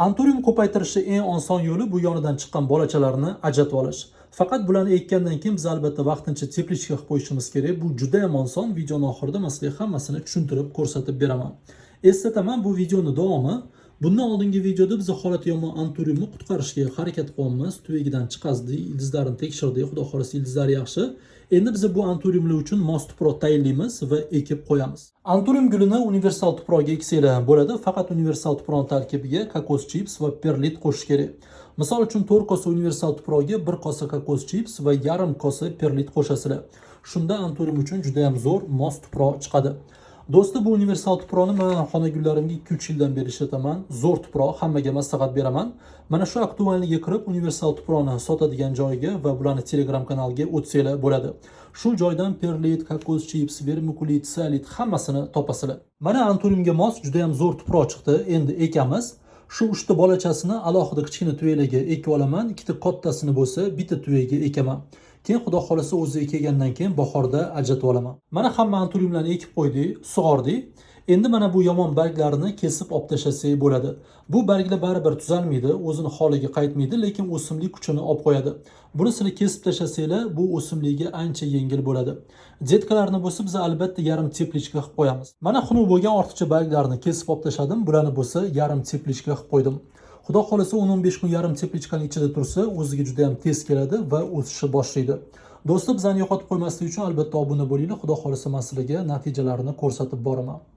Anturium ko'paytirishning eng oson yo'li bu yonidan chiqqan bolachalarni ajratib olish. Faqat bularni ekkandan keyin biz albatta vaqtincha teplичка qilib qo'yishimiz kerak. Bu juda ham oson. Videoning oxirida men sizga hammasini tushuntirib ko'rsatib beraman. Eslataman, bu videoning davomi. Bundan oldingi videoda biz holati yomon anturiumni qutqarishga harakat qilamiz. Tuvagidan chiqazdik, ildizlarini tekshirdik. Xudo xolasa ildizlari yaxshi. Endi biz bu anturiumlar uchun mos tuproq tayinlaymiz va ekib qo'yamiz. Anturium gulini universal tuproqga eksanglar bo'ladi. Faqat universal tuproq tarkibiga kokos chips va perlit qo'shish kerak. Misol uchun 4 kosa universal tuproqga 1 kosa kokos chips va yarim kosa perlit qo'shasizlar. Shunda anturium uchun juda ham zo'r mos tuproq chiqadi. Do'stlar, bu universal tuproqni men xonagullarimga 2-3 yildan beri ishlataman. Zo'r tuproq, hammaga maslahat beraman. Mana shu aktualligiga kirib universal tuproqni sotadigan joyga va bularni Telegram kanaliga o'tsanglar bo'ladi. Shu joydan perlit, kokos chips, vermikulit, salit hammasini topasizlar. Mana anturiumga mos juda ham zo'r tuproq chiqdi. Endi ekamiz. Shu 3 ta bolachasini alohida kichkina tuyalarga ekib olaman. 2 ta kattasini bo'lsa, bitta tuyaga ekaman. Keyin xudo xolasa o'zi ekgandan keyin bahorda ajratib olaman. Mana hamma anturiumlarni ekib qo'ydik, sug'ordik. Endi mana bu yomon barglarini kesib olib tashlasak bo'ladi. Bu barglar baribir tuzalmaydi, o'zini holiga qaytmaydi, lekin o'simlik kuchini olib qo'yadi. Bunisini kesib tashlasanglar, bu o'simlikka ancha yengil bo'ladi. Detkalarni bo'lsa biz albatta yarim teplичка qilib qo'yamiz. Mana xunuk bo'lgan ortiqcha barglarni kesib olib tashladim. Bularni bo'lsa yarim teplичка qilib qo'ydim. Xudo xolasa 10-15 kun yarim teplичкаning ichida tursa, o'ziga juda ham tez keladi va o'sishni boshlaydi. Do'stlar, bizani yo'qotib qo'ymaslik uchun albatta obuna bo'linglar. Xudo xolasa men sizlarga natijalarini ko'rsatib boraman.